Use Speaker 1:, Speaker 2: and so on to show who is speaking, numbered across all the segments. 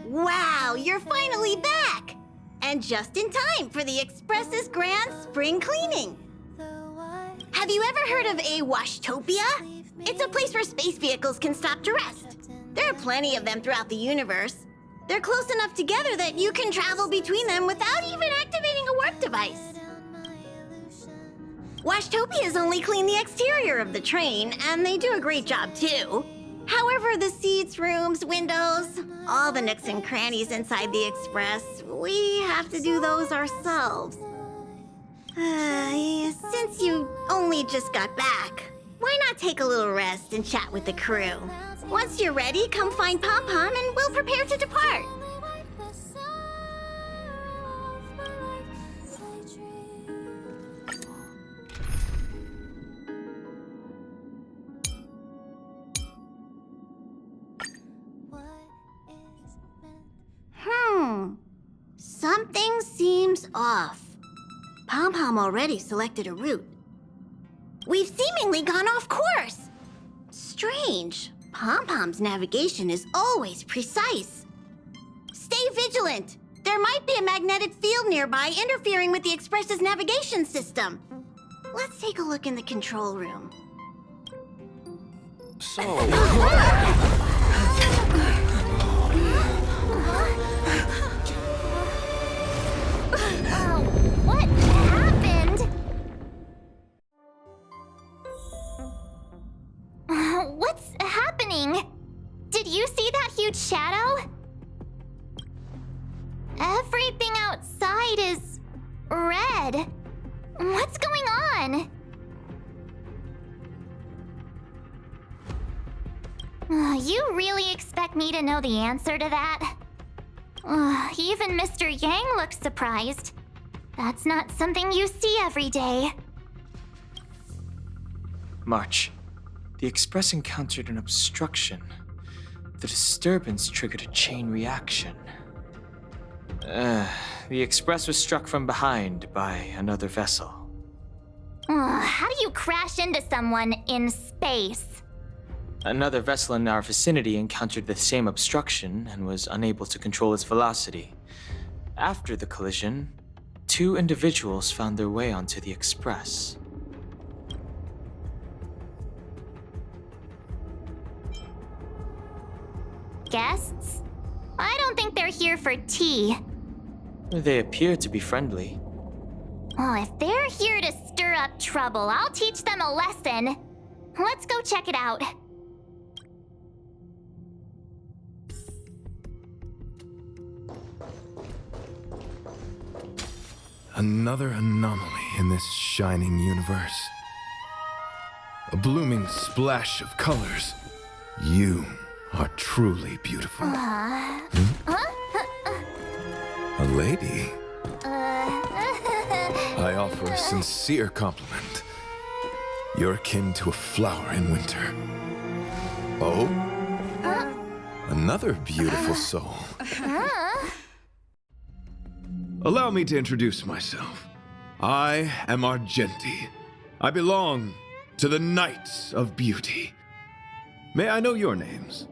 Speaker 1: Wow, you're finally back! And just in time for the Express's grand spring cleaning. Have you ever heard of a washtopia? It's a place where space vehicles can stop to rest. There are plenty of them throughout the universe. They're close enough together that you can travel between them without even activating a work device. Washtopias only clean the exterior of the train, and they do a great job too. However, the seats, rooms, windows, all the nooks and crannies inside the Express, we have to do those ourselves. Since you only just got back, why not take a little rest and chat with the crew? Once you're ready, come find Pom Pom and we'll prepare to depart. Something seems off. Pom Pom already selected a route. We've seemingly gone off course. Strange. Pom Pom's navigation is always precise. Stay vigilant. There might be a magnetic field nearby interfering with the Express's navigation system. Let's take a look in the control room.
Speaker 2: So...
Speaker 3: What happened? What's happening? Did you see that huge shadow? Everything outside is red. What's going on? You really expect me to know the answer to that? Even Mr. Yang looks surprised. That's not something you see every day.
Speaker 2: March. The Express encountered an obstruction. The disturbance triggered a chain reaction. The Express was struck from behind by another vessel.
Speaker 3: How do you crash into someone in space?
Speaker 2: Another vessel in our vicinity encountered the same obstruction and was unable to control its velocity. After the collision, 2 individuals found their way onto the Express.
Speaker 3: Guests? I don't think they're here for tea.
Speaker 2: They appear to be friendly.
Speaker 3: Well, if they're here to stir up trouble, I'll teach them a lesson. Let's go check it out.
Speaker 4: Another anomaly in this shining universe. A blooming splash of colors. You are truly beautiful. A lady? I offer a sincere compliment. You're akin to a flower in winter. Oh? Another beautiful soul. Allow me to introduce myself. I am Argenti. I belong to the Knights of Beauty. May I know your names?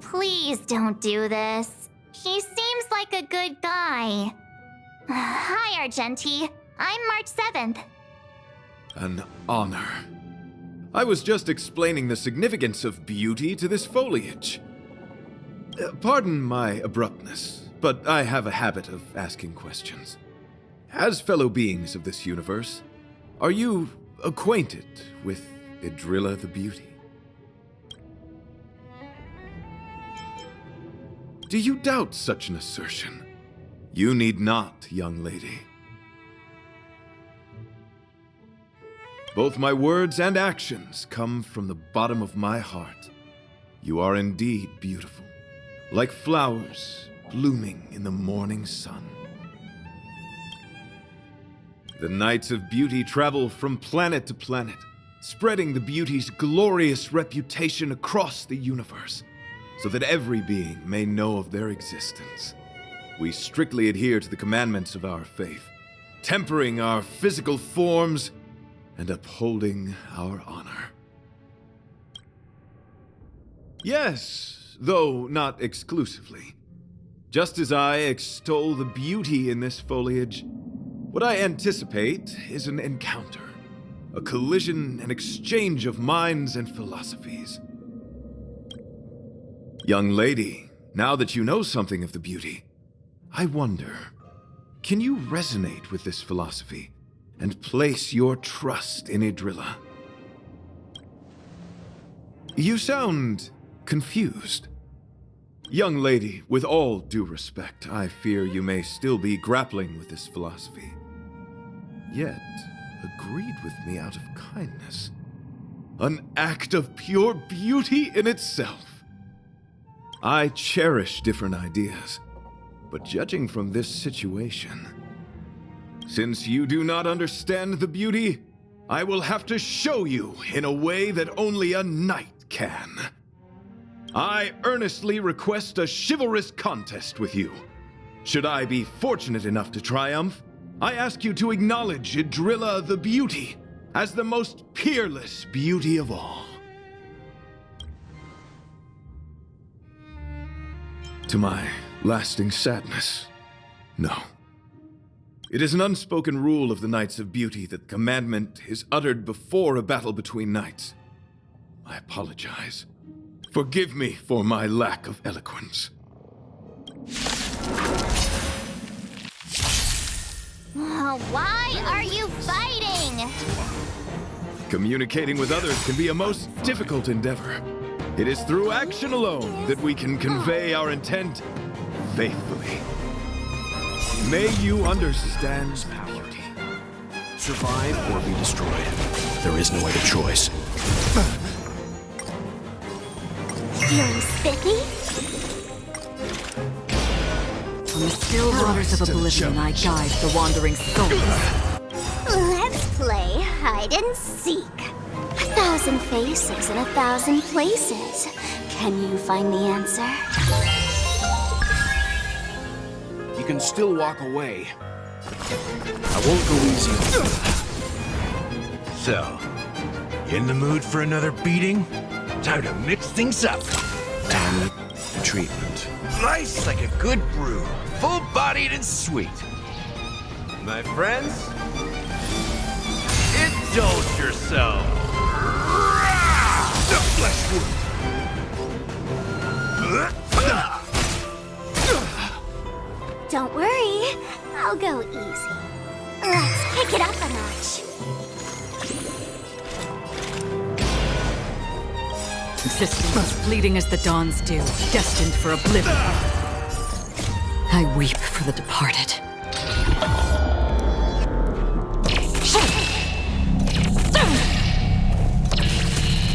Speaker 3: Please don't do this. He seems like a good guy. Hi, Argenti. I'm March 7th.
Speaker 4: An honor. I was just explaining the significance of beauty to this foliage. Pardon my abruptness, but I have a habit of asking questions. As fellow beings of this universe, are you acquainted with Idrilla the Beauty? Do you doubt such an assertion? You need not, young lady. Both my words and actions come from the bottom of my heart. You are indeed beautiful, like flowers blooming in the morning sun. The Knights of Beauty travel from planet to planet, spreading the beauty's glorious reputation across the universe, so that every being may know of their existence. We strictly adhere to the commandments of our faith, tempering our physical forms and upholding our honor. Yes, though not exclusively. Just as I extol the beauty in this foliage, what I anticipate is an encounter, a collision and exchange of minds and philosophies. Young lady, now that you know something of the beauty, I wonder, can you resonate with this philosophy and place your trust in Idrilla? You sound confused. Young lady, with all due respect, I fear you may still be grappling with this philosophy. Yet, agreed with me out of kindness. An act of pure beauty in itself. I cherish different ideas, but judging from this situation, since you do not understand the beauty, I will have to show you in a way that only a knight can. I earnestly request a chivalrous contest with you. Should I be fortunate enough to triumph, I ask you to acknowledge Idrilla the Beauty as the most peerless beauty of all. To my lasting sadness, no. It is an unspoken rule of the Knights of Beauty that commandment is uttered before a battle between knights. I apologize. Forgive me for my lack of eloquence.
Speaker 3: Why are you fighting?
Speaker 4: Communicating with others can be a most difficult endeavor. It is through action alone that we can convey our intent faithfully. May you understand beauty.
Speaker 5: Survive or be destroyed. There is no other choice.
Speaker 3: Feeling spiffy?
Speaker 6: On the still waters of oblivion, I guide the wandering souls.
Speaker 3: Let's play hide and seek. 1,000 faces in 1,000 places. Can you find the answer?
Speaker 5: You can still walk away. I won't go easy on you.
Speaker 7: So, you in the mood for another beating? Time to mix things up.
Speaker 5: And the treatment.
Speaker 7: Nice like a good brew, full-bodied and sweet. My friends, indulge yourself. The flesh wound.
Speaker 3: Don't worry, I'll go easy. Let's kick it up a notch.
Speaker 6: Existence as fleeting as the dawn's dew, destined for oblivion. I weep for the departed.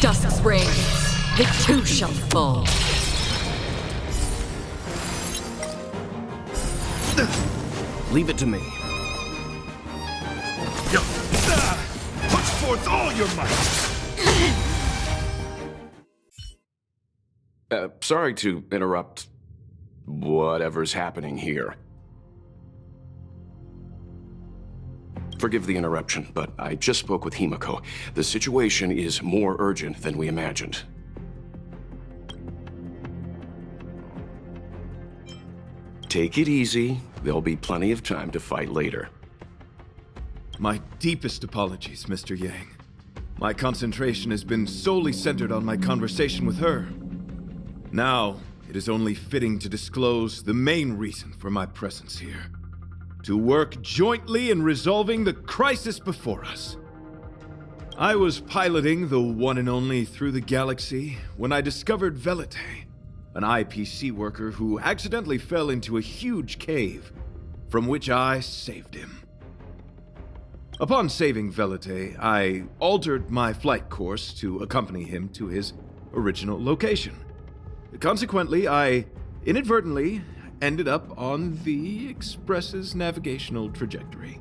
Speaker 6: Dusk's reigns, it too shall fall.
Speaker 5: Leave it to me.
Speaker 7: Put forth all your might.
Speaker 5: Sorry to interrupt whatever's happening here. Forgive the interruption, but I just spoke with Himiko. The situation is more urgent than we imagined. Take it easy. There'll be plenty of time to fight later.
Speaker 4: My deepest apologies, Mr. Yang. My concentration has been solely centered on my conversation with her. Now, it is only fitting to disclose the main reason for my presence here. To work jointly in resolving the crisis before us. I was piloting the one and only Through the Galaxy when I discovered Velite, an IPC worker who accidentally fell into a huge cave, from which I saved him. Upon saving Velite, I altered my flight course to accompany him to his original location. Consequently, I inadvertently ended up on the Express's navigational trajectory.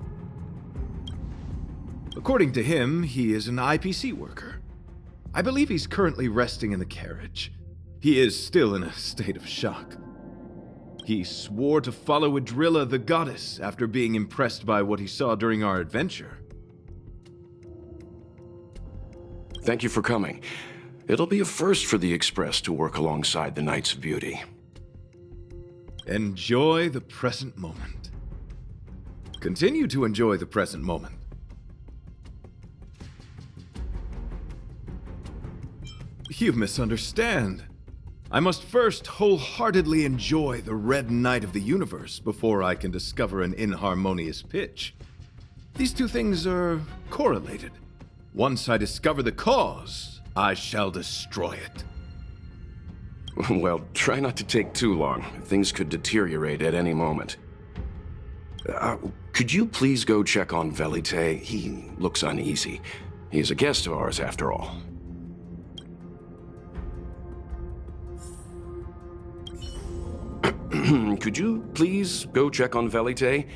Speaker 4: According to him, he is an IPC worker. I believe he's currently resting in the carriage. He is still in a state of shock. He swore to follow Idrilla the goddess after being impressed by what he saw during our adventure.
Speaker 5: Thank you for coming. It'll be a first for the Express to work alongside the Knights of Beauty.
Speaker 4: Enjoy the present moment. Continue to enjoy the present moment. You misunderstand. I must first wholeheartedly enjoy the Red Knight of the Universe before I can discover an inharmonious pitch. These two things are correlated. Once I discover the cause, I shall destroy it.
Speaker 5: Well, try not to take too long. Things could deteriorate at any moment. Could you please go check on Velite? He looks uneasy. He's a guest of ours, after all. Could you please go check on Velite?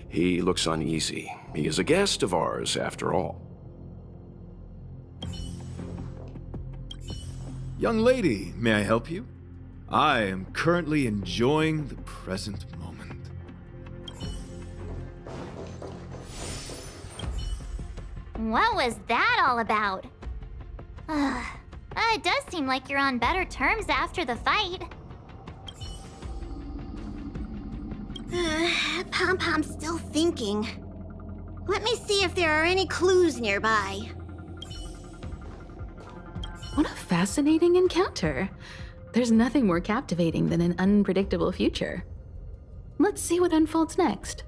Speaker 5: He looks uneasy. He is a guest of ours, after all.
Speaker 4: Young lady, may I help you? I am currently enjoying the present moment.
Speaker 3: What was that all about? It does seem like you're on better terms after the fight.
Speaker 1: Pom Pom's still thinking. Let me see if there are any clues nearby.
Speaker 8: What a fascinating encounter. There's nothing more captivating than an unpredictable future. Let's see what unfolds next.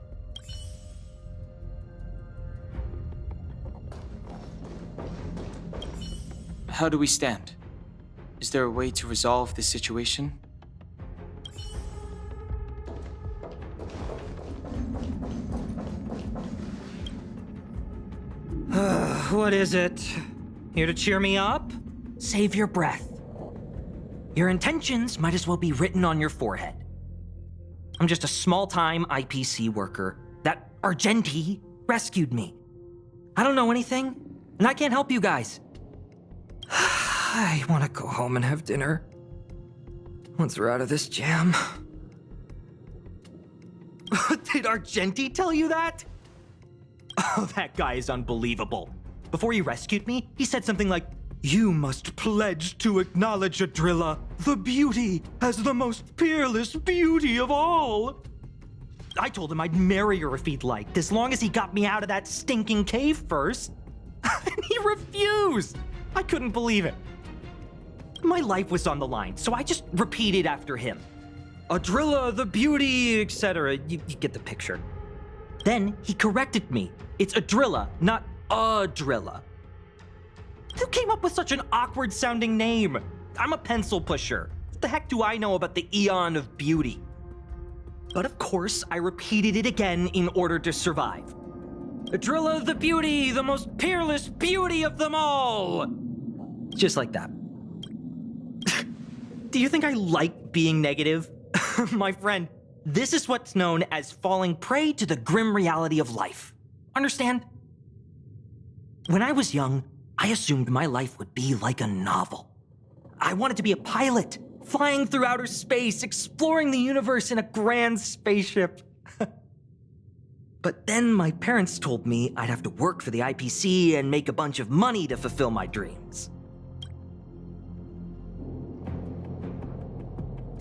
Speaker 2: How do we stand? Is there a way to resolve this situation?
Speaker 9: What is it? Here to cheer me up? Save your breath. Your intentions might as well be written on your forehead. I'm just a small-time IPC worker. That Argenti rescued me. I don't know anything, and I can't help you guys. I want to go home and have dinner. Once we're out of this jam. Did Argenti tell you that? Oh, that guy is unbelievable. Before he rescued me, he said something like, "You must pledge to acknowledge Adrilla, the beauty, as the most peerless beauty of all." I told him I'd marry her if he'd liked, as long as he got me out of that stinking cave first. And he refused. I couldn't believe it. My life was on the line, so I just repeated after him. Adrilla, the beauty, etc. You get the picture. Then he corrected me. It's Adrilla, not Adrilla. Who came up with such an awkward sounding name? I'm a pencil pusher. What the heck do I know about the Eon of Beauty? But of course, I repeated it again in order to survive. Adrilla the beauty, the most peerless beauty of them all! Just like that. Do you think I like being negative? My friend, this is what's known as falling prey to the grim reality of life. Understand? When I was young, I assumed my life would be like a novel. I wanted to be a pilot, flying through outer space, exploring the universe in a grand spaceship. But then my parents told me I'd have to work for the IPC and make a bunch of money to fulfill my dreams.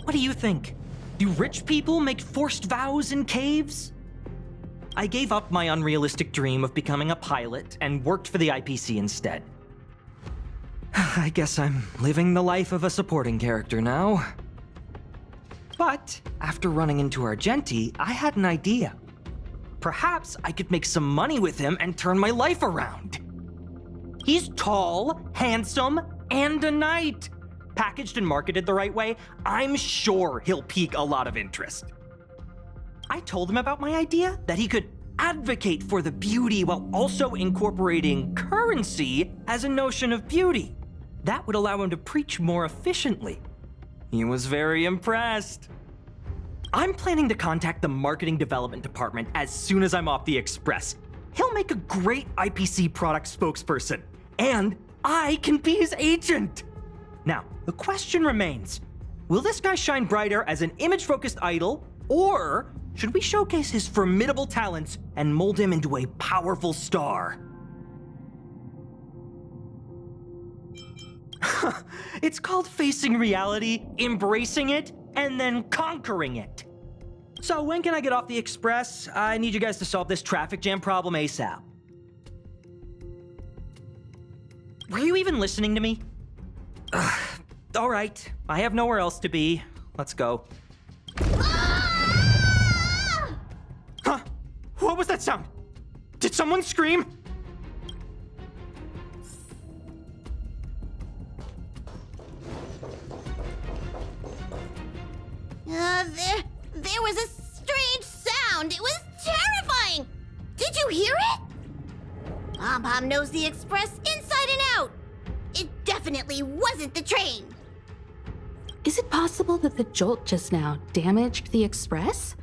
Speaker 9: What do you think? Do rich people make forced vows in caves? I gave up my unrealistic dream of becoming a pilot and worked for the IPC instead. I guess I'm living the life of a supporting character now. But after running into Argenti, I had an idea. Perhaps I could make some money with him and turn my life around. He's tall, handsome, and a knight. Packaged and marketed the right way, I'm sure he'll pique a lot of interest. I told him about my idea, that he could advocate for the beauty while also incorporating currency as a notion of beauty. That would allow him to preach more efficiently. He was very impressed. I'm planning to contact the marketing development department as soon as I'm off the Express. He'll make a great IPC product spokesperson, and I can be his agent. Now, the question remains, will this guy shine brighter as an image-focused idol, or should we showcase his formidable talents and mold him into a powerful star? It's called facing reality, embracing it, and then conquering it. So when can I get off the express? I need you guys to solve this traffic jam problem ASAP. Were you even listening to me? All right, I have nowhere else to be. Let's go. Huh? What was that sound? Did someone scream?
Speaker 1: There was a strange sound. It was terrifying. Did you hear it? Pom-Pom knows the express inside and out. It definitely wasn't the train.
Speaker 8: Is it possible that the jolt just now damaged the express?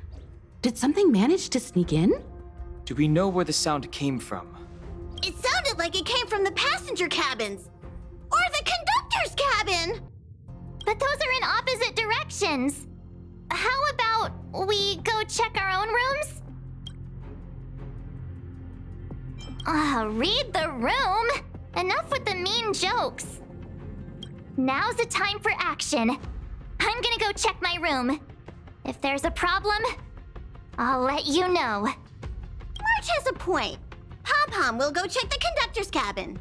Speaker 8: Did something manage to sneak in?
Speaker 2: Do we know where the sound came from?
Speaker 1: It sounded like it came from the passenger cabins. Or the conductor's cabin.
Speaker 3: But those are in opposite directions. How about we go check our own rooms? Read the room. Enough with the mean jokes. Now's the time for action. I'm gonna go check my room. If there's a problem, I'll let you know.
Speaker 1: March has a point. Pom-Pom will go check the conductor's cabin.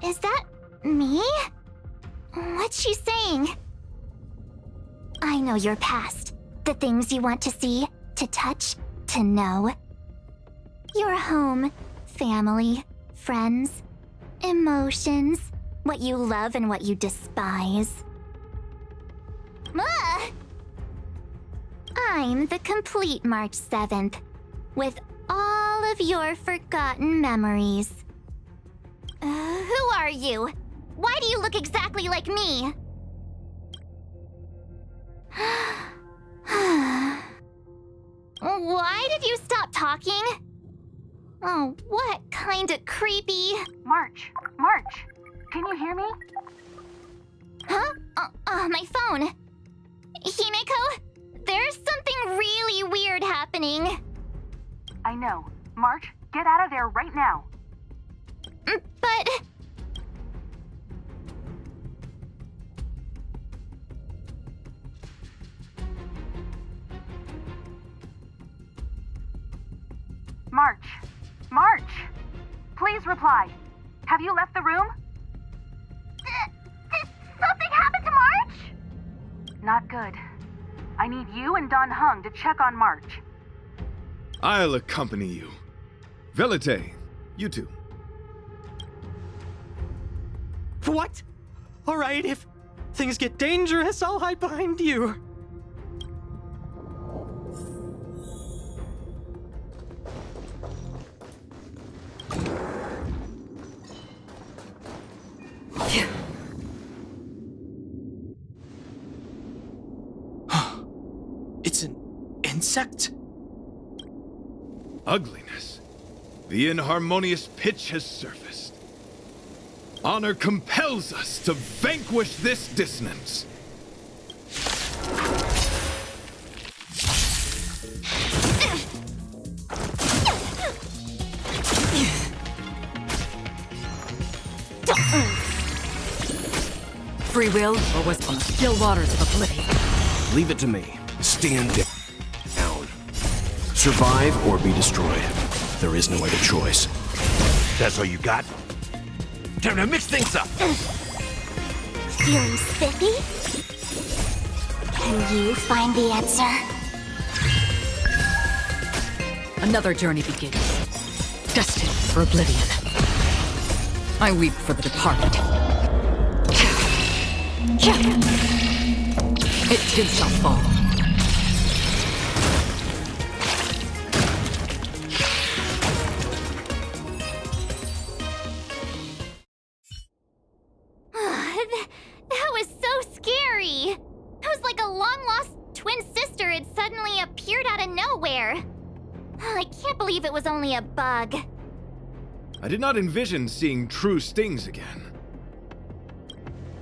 Speaker 3: Is that me? What's she saying? I know your past. The things you want to see, to touch, to know. Your home, family, friends, emotions, what you love and what you despise. I'm the complete March 7th, with all of your forgotten memories. Who are you? Why do you look exactly like me? Why did you stop talking? Oh, what kind of creepy...
Speaker 10: March, can you hear me?
Speaker 3: Huh? My phone. Himeko, there's something really weird happening.
Speaker 10: I know. March, get out of there right now.
Speaker 3: But...
Speaker 10: March! Please reply. Have you left the room?
Speaker 3: Did something happen to March?
Speaker 10: Not good. I need you and Don Hung to check on March.
Speaker 4: I'll accompany you. Velite, you two.
Speaker 9: What? All right, if things get dangerous, I'll hide behind you.
Speaker 2: It's an insect?
Speaker 4: Ugliness. The inharmonious pitch has surfaced. Honor compels us to vanquish this dissonance.
Speaker 6: Free will, or was on the still waters of oblivion?
Speaker 5: Leave it to me. Stand down. Survive or be destroyed. There is no other choice.
Speaker 7: That's all you got? Time to mix things up.
Speaker 3: Feeling spiffy? Can you find the answer?
Speaker 6: Another journey begins. Destined for oblivion. I weep for the departed. It too shall fall.
Speaker 3: That was so scary. It was like a long-lost twin sister had suddenly appeared out of nowhere. I can't believe it was only a bug.
Speaker 4: I did not envision seeing true stings again.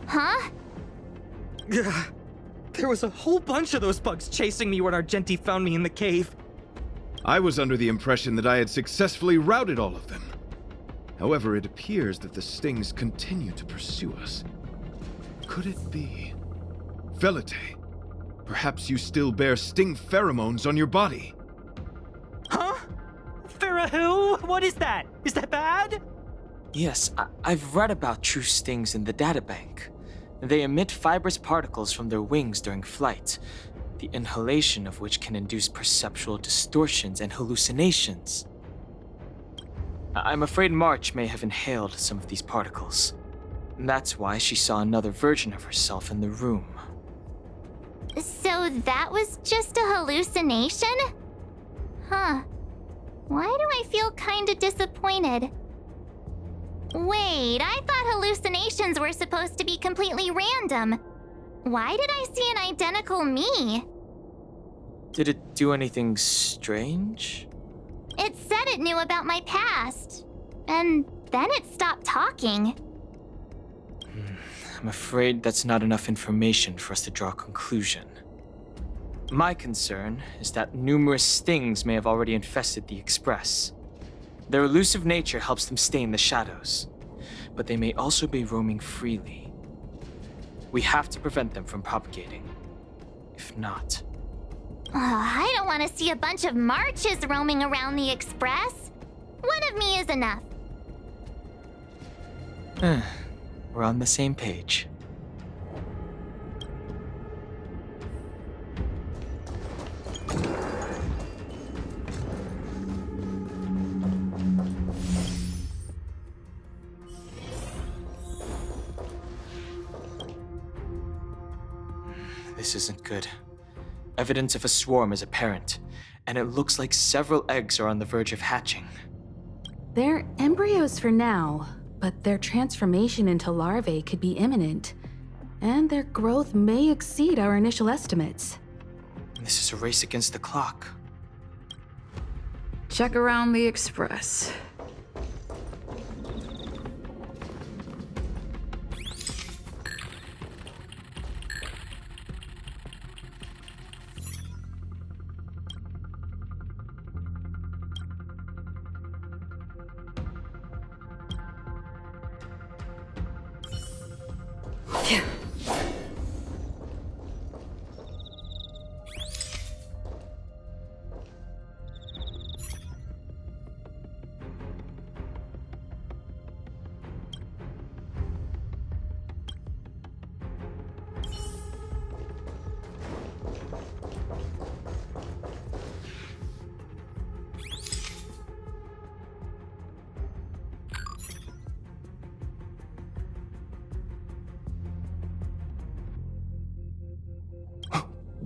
Speaker 3: Huh?
Speaker 9: There was a whole bunch of those bugs chasing me when Argenti found me in the cave.
Speaker 4: I was under the impression that I had successfully routed all of them. However, it appears that the stings continue to pursue us. Could it be? Velite, perhaps you still bear sting pheromones on your body.
Speaker 9: Huh? Farah, what is that? Is that bad?
Speaker 2: Yes, I've read about true stings in the databank. They emit fibrous particles from their wings during flight, the inhalation of which can induce perceptual distortions and hallucinations. I'm afraid March may have inhaled some of these particles. That's why she saw another version of herself in the room.
Speaker 3: So that was just a hallucination? Huh. Why do I feel kinda disappointed? Wait, I thought hallucinations were supposed to be completely random. Why did I see an identical me?
Speaker 2: Did it do anything strange?
Speaker 3: It said it knew about my past. And then it stopped talking.
Speaker 2: I'm afraid that's not enough information for us to draw a conclusion. My concern is that numerous stings may have already infested the Express. Their elusive nature helps them stay in the shadows, but they may also be roaming freely. We have to prevent them from propagating. If not...
Speaker 3: I don't want to see a bunch of marches roaming around the Express. One of me is enough.
Speaker 2: We're on the same page. This isn't good. Evidence of a swarm is apparent, and it looks like several eggs are on the verge of hatching.
Speaker 8: They're embryos for now, but their transformation into larvae could be imminent, and their growth may exceed our initial estimates.
Speaker 2: This is a race against the clock.
Speaker 6: Check around the Express.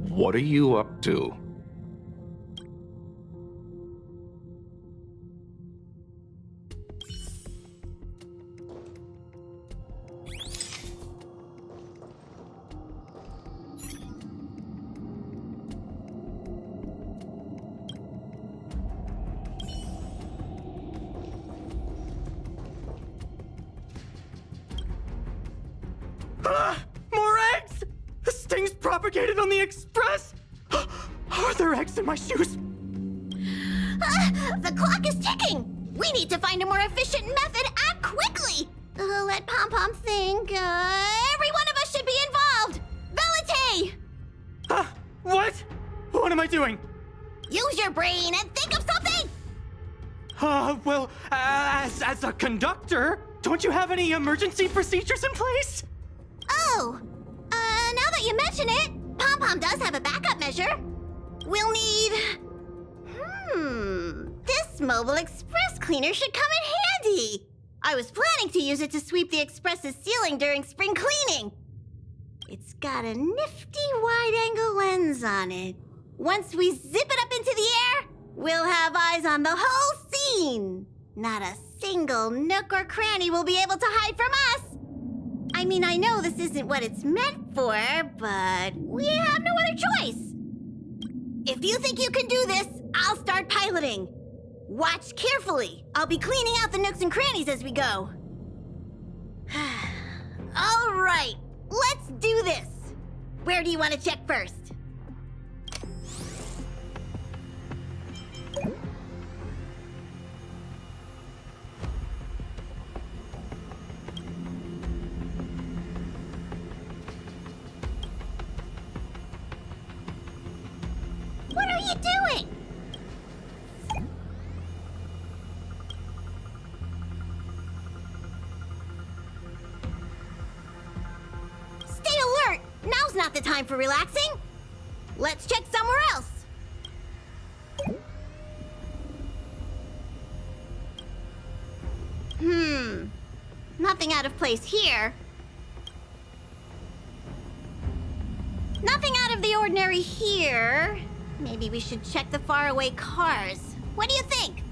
Speaker 5: What are you up to?
Speaker 9: More eggs! The stings propagated on the Express! Are there eggs in my shoes?
Speaker 1: The clock is ticking! We need to find a more efficient method. Act quickly! Let Pom Pom think. Every one of us should be involved! Velite!
Speaker 9: What? What am I doing?
Speaker 1: Use your brain and think of something!
Speaker 9: Well, as a conductor, don't you have any emergency procedures in place?
Speaker 1: Oh! Now that you mention it, Pom Pom does have a backup measure. We'll need... This mobile express cleaner should come in handy. I was planning to use it to sweep the express's ceiling during spring cleaning. It's got a nifty wide-angle lens on it. Once we zip it up into the air, we'll have eyes on the whole scene. Not a single nook or cranny will be able to hide from us. I mean, I know this isn't what it's meant for, but we have no other choice. If you think you can do this, I'll start piloting. Watch carefully. I'll be cleaning out the nooks and crannies as we go. All right, let's do this. Where do you want to check first? What are you doing? Stay alert! Now's not the time for relaxing. Let's check somewhere else. Nothing out of place here. Nothing out of the ordinary here. Maybe we should check the faraway cars. What do you think?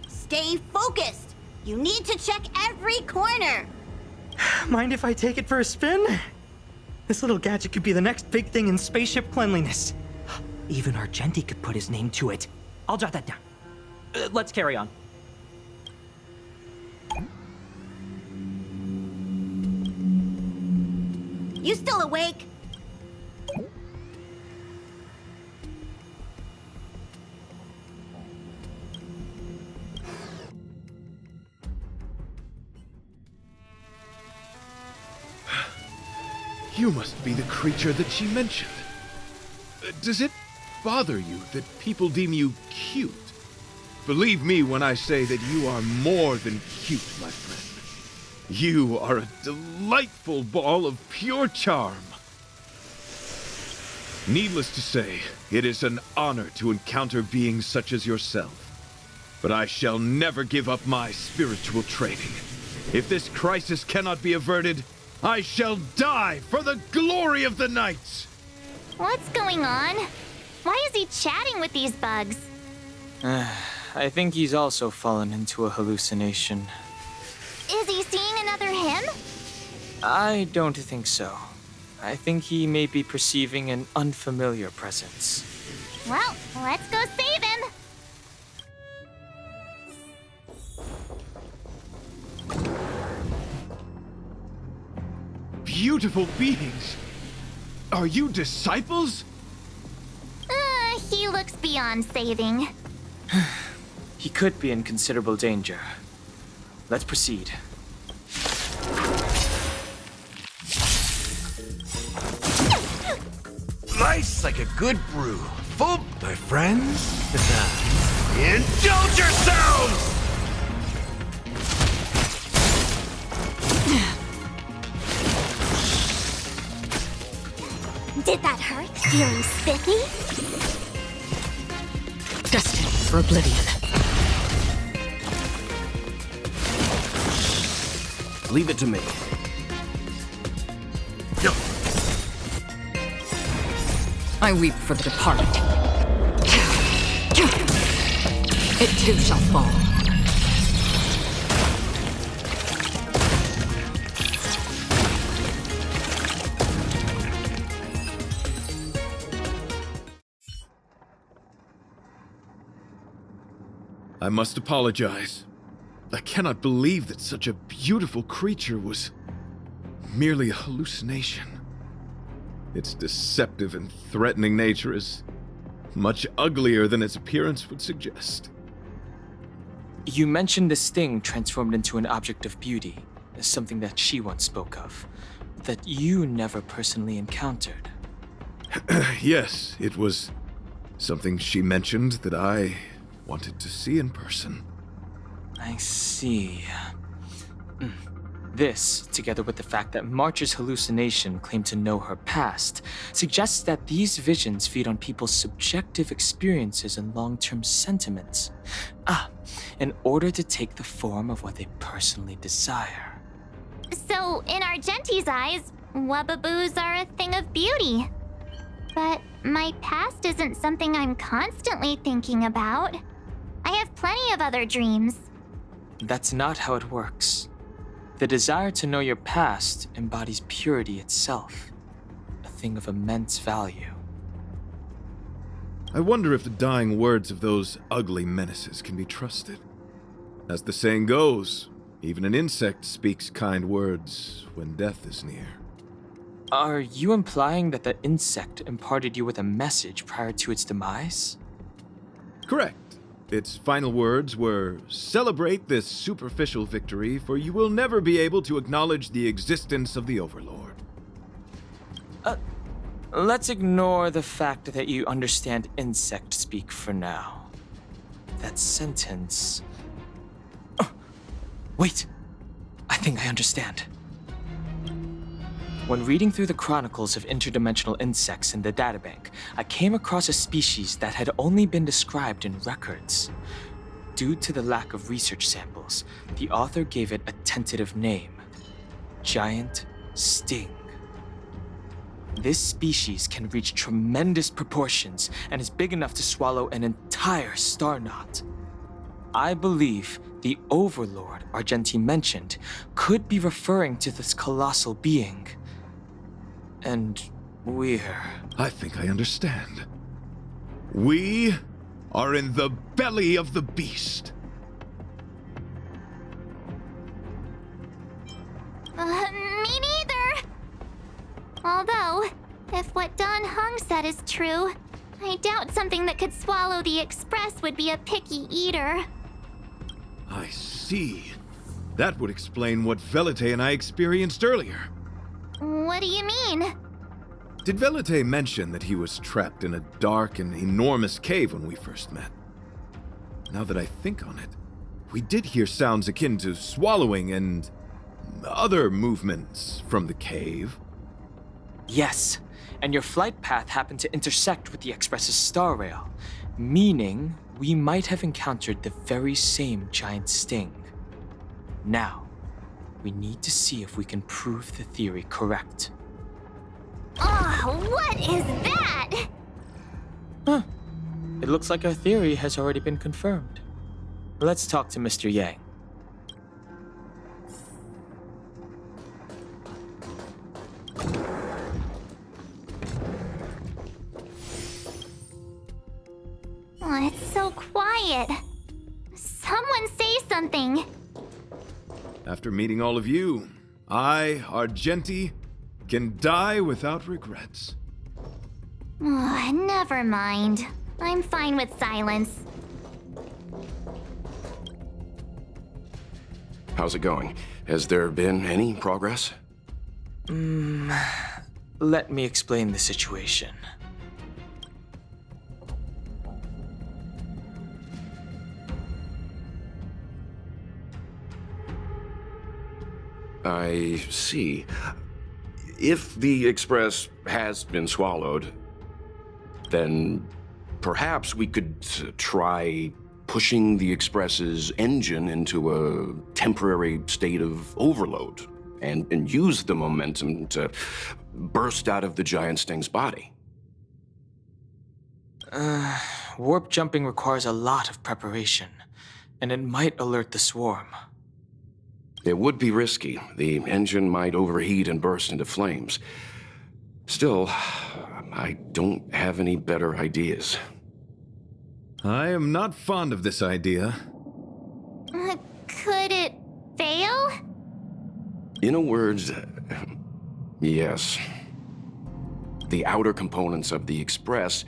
Speaker 1: Stay focused. You need to check every corner.
Speaker 9: Mind if I take it for a spin? This little gadget could be the next big thing in spaceship cleanliness. Even Argenti could put his name to it. I'll jot that down. Let's carry on.
Speaker 1: You still awake?
Speaker 4: You must be the creature that she mentioned. Does it bother you that people deem you cute? Believe me when I say that you are more than cute, my friend. You are a delightful ball of pure charm. Needless to say, it is an honor to encounter beings such as yourself. But I shall never give up my spiritual training. If this crisis cannot be averted, I shall die for the glory of the Knights!
Speaker 3: What's going on? Why is he chatting with these bugs?
Speaker 2: I think he's also fallen into a hallucination.
Speaker 3: Is he seeing another him?
Speaker 2: I don't think so. I think he may be perceiving an unfamiliar presence.
Speaker 3: Well, let's go save him.
Speaker 4: Beautiful beings! Are you disciples?
Speaker 3: He looks beyond saving.
Speaker 2: He could be in considerable danger. Let's proceed.
Speaker 7: Nice like a good brew. Full, my friends. Indulge yourselves!
Speaker 3: Did that hurt? Feeling spiffy?
Speaker 6: Destined for oblivion.
Speaker 5: Leave it to me.
Speaker 6: I weep for the departed. It too shall fall.
Speaker 4: I must apologize. I cannot believe that such a beautiful creature was merely a hallucination. Its deceptive and threatening nature is much uglier than its appearance would suggest.
Speaker 2: You mentioned this thing transformed into an object of beauty, something that she once spoke of, that you never personally encountered.
Speaker 4: Yes, it was something she mentioned that I wanted to see in person.
Speaker 2: I see. This, together with the fact that March's hallucination claimed to know her past, suggests that these visions feed on people's subjective experiences and long-term sentiments. In order to take the form of what they personally desire.
Speaker 3: So, in Argenti's eyes, wubbaboos are a thing of beauty. But my past isn't something I'm constantly thinking about. I have plenty of other dreams.
Speaker 2: That's not how it works. The desire to know your past embodies purity itself, a thing of immense value.
Speaker 4: I wonder if the dying words of those ugly menaces can be trusted. As the saying goes, even an insect speaks kind words when death is near.
Speaker 2: Are you implying that the insect imparted you with a message prior to its demise?
Speaker 4: Correct. Its final words were, "Celebrate this superficial victory, for you will never be able to acknowledge the existence of the Overlord."
Speaker 2: Let's ignore the fact that you understand insect speak for now. That sentence... Oh, wait! I think I understand. When reading through the chronicles of interdimensional insects in the databank, I came across a species that had only been described in records. Due to the lack of research samples, the author gave it a tentative name: Giant Sting. This species can reach tremendous proportions and is big enough to swallow an entire star knot. I believe the Overlord Argenti mentioned could be referring to this colossal being. And we're...
Speaker 4: I think I understand. We are in the belly of the beast.
Speaker 3: Me neither! Although, if what Don Hung said is true, I doubt something that could swallow the Express would be a picky eater.
Speaker 4: I see. That would explain what Velite and I experienced earlier.
Speaker 3: What do you mean?
Speaker 4: Did Velite mention that he was trapped in a dark and enormous cave when we first met? Now that I think on it, we did hear sounds akin to swallowing and other movements from the cave.
Speaker 2: Yes, and your flight path happened to intersect with the Express's star rail, meaning we might have encountered the very same giant sting. Now, we need to see if we can prove the theory correct.
Speaker 3: Oh, what is that?
Speaker 2: Huh. It looks like our theory has already been confirmed. Let's talk to Mr. Yang.
Speaker 3: Oh, it's so quiet. Someone say something.
Speaker 4: After meeting all of you, I, Argenti, can die without regrets.
Speaker 3: Oh, never mind. I'm fine with silence.
Speaker 5: How's it going? Has there been any progress?
Speaker 2: Let me explain the situation.
Speaker 5: I see. If the Express has been swallowed, then perhaps we could try pushing the Express's engine into a temporary state of overload and use the momentum to burst out of the giant sting's body.
Speaker 2: Warp jumping requires a lot of preparation, and it might alert the swarm.
Speaker 5: It would be risky. The engine might overheat and burst into flames. Still, I don't have any better ideas.
Speaker 4: I am not fond of this idea.
Speaker 3: Could it fail?
Speaker 5: In a word, yes. The outer components of the Express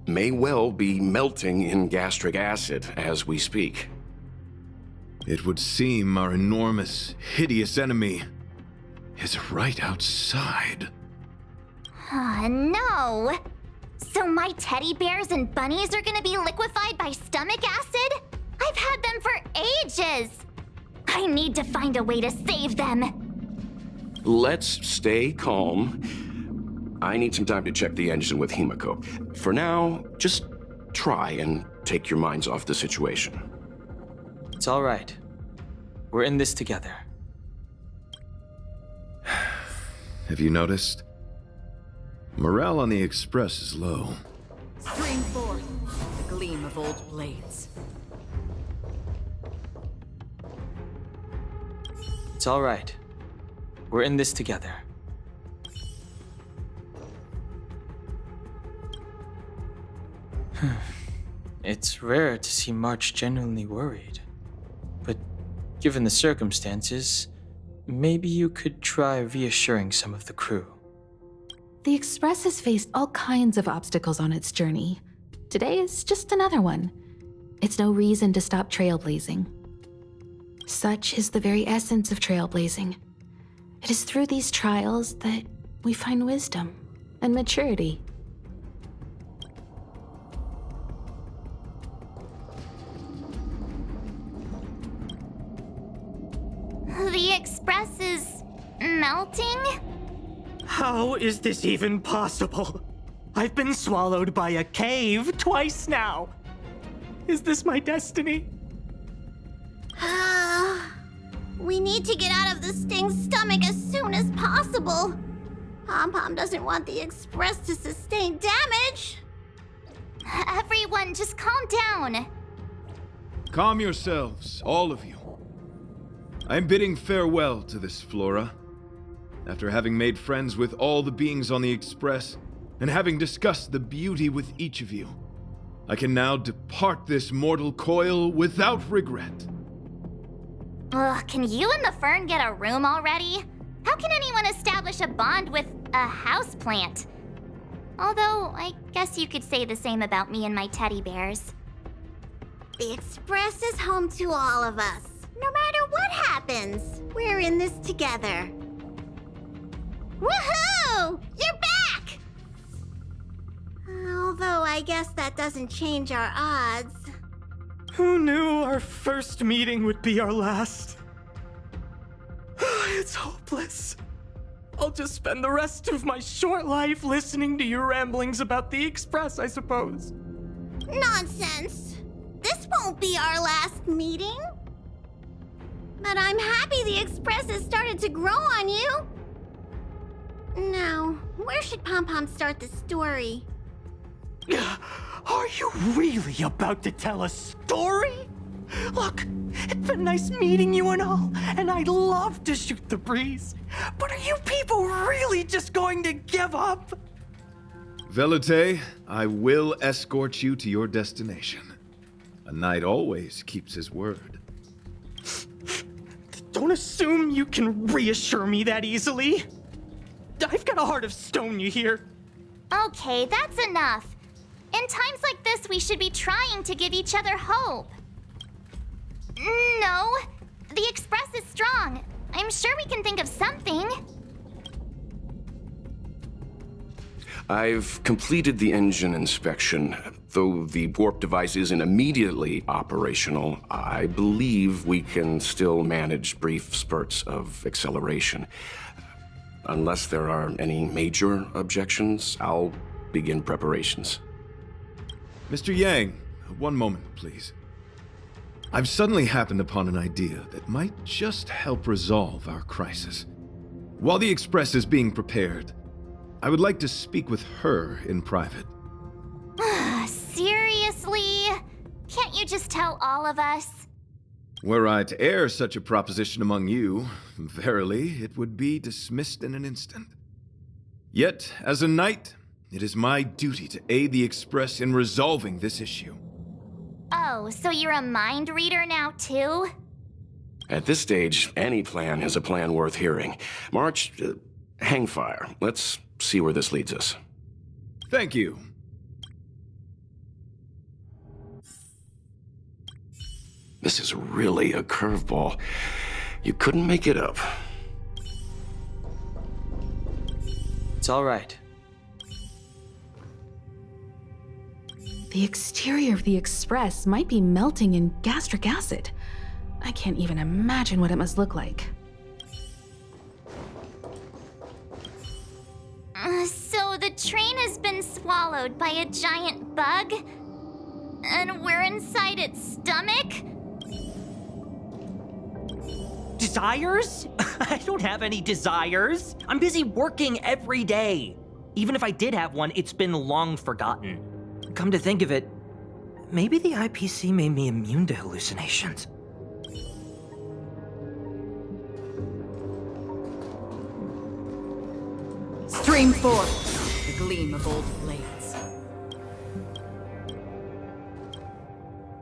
Speaker 5: may well be melting in gastric acid as we speak.
Speaker 4: It would seem our enormous, hideous enemy is right outside.
Speaker 3: No. So my teddy bears and bunnies are gonna be liquefied by stomach acid? I've had them for ages. I need to find a way to save them.
Speaker 5: Let's stay calm. I need some time to check the engine with Himiko. For now, just try and take your minds off the situation.
Speaker 2: It's all right. We're in this together.
Speaker 4: Have you noticed? Morale on the Express is low.
Speaker 6: Stream forth the gleam of old blades.
Speaker 2: It's all right. We're in this together. It's rare to see March genuinely worried. But given the circumstances, maybe you could try reassuring some of the crew.
Speaker 8: The Express has faced all kinds of obstacles on its journey. Today is just another one. It's no reason to stop trailblazing. Such is the very essence of trailblazing. It is through these trials that we find wisdom and maturity.
Speaker 3: The Express is melting?
Speaker 9: How is this even possible? I've been swallowed by a cave twice now. Is this my destiny?
Speaker 1: We need to get out of the Sting's stomach as soon as possible. Pom-Pom doesn't want the Express to sustain damage.
Speaker 3: Everyone, just calm down.
Speaker 4: Calm yourselves, all of you. I'm bidding farewell to this Flora. After having made friends with all the beings on the Express, and having discussed the beauty with each of you, I can now depart this mortal coil without regret.
Speaker 3: Ugh, can you and the Fern get a room already? How can anyone establish a bond with a houseplant? Although, I guess you could say the same about me and my teddy bears.
Speaker 1: The Express is home to all of us. No matter what happens, we're in this together. Woohoo! You're back! Although I guess that doesn't change our odds.
Speaker 9: Who knew our first meeting would be our last? It's hopeless. I'll just spend the rest of my short life listening to your ramblings about the Express, I suppose.
Speaker 1: Nonsense! This won't be our last meeting. But I'm happy the Express has started to grow on you. Now, where should Pom-Pom start the story?
Speaker 9: Are you really about to tell a story? Look, it's been nice meeting you and all, and I'd love to shoot the breeze. But are you people really just going to give up?
Speaker 4: Velute, I will escort you to your destination. A knight always keeps his word.
Speaker 9: Don't assume you can reassure me that easily. I've got a heart of stone, you hear?
Speaker 3: Okay, that's enough. In times like this, we should be trying to give each other hope. No, the Express is strong. I'm sure we can think of something.
Speaker 5: I've completed the engine inspection. Though the warp device isn't immediately operational, I believe we can still manage brief spurts of acceleration. Unless there are any major objections, I'll begin preparations.
Speaker 4: Mr. Yang, one moment, please. I've suddenly happened upon an idea that might just help resolve our crisis. While the Express is being prepared, I would like to speak with her in private.
Speaker 3: Seriously? Can't you just tell all of us?
Speaker 4: Were I to air such a proposition among you, verily, it would be dismissed in an instant. Yet, as a knight, it is my duty to aid the Express in resolving this issue.
Speaker 3: Oh, so you're a mind reader now, too?
Speaker 5: At this stage, any plan is a plan worth hearing. March, hang fire. Let's see where this leads us.
Speaker 4: Thank you.
Speaker 5: This is really a curveball. You couldn't make it up.
Speaker 2: It's all right.
Speaker 8: The exterior of the Express might be melting in gastric acid. I can't even imagine what it must look like.
Speaker 3: So the train has been swallowed by a giant bug? And we're inside its stomach?
Speaker 9: Desires? I don't have any desires. I'm busy working every day. Even if I did have one, it's been long forgotten. Come to think of it, maybe the IPC made me immune to hallucinations.
Speaker 6: Stream forth the gleam of old flame.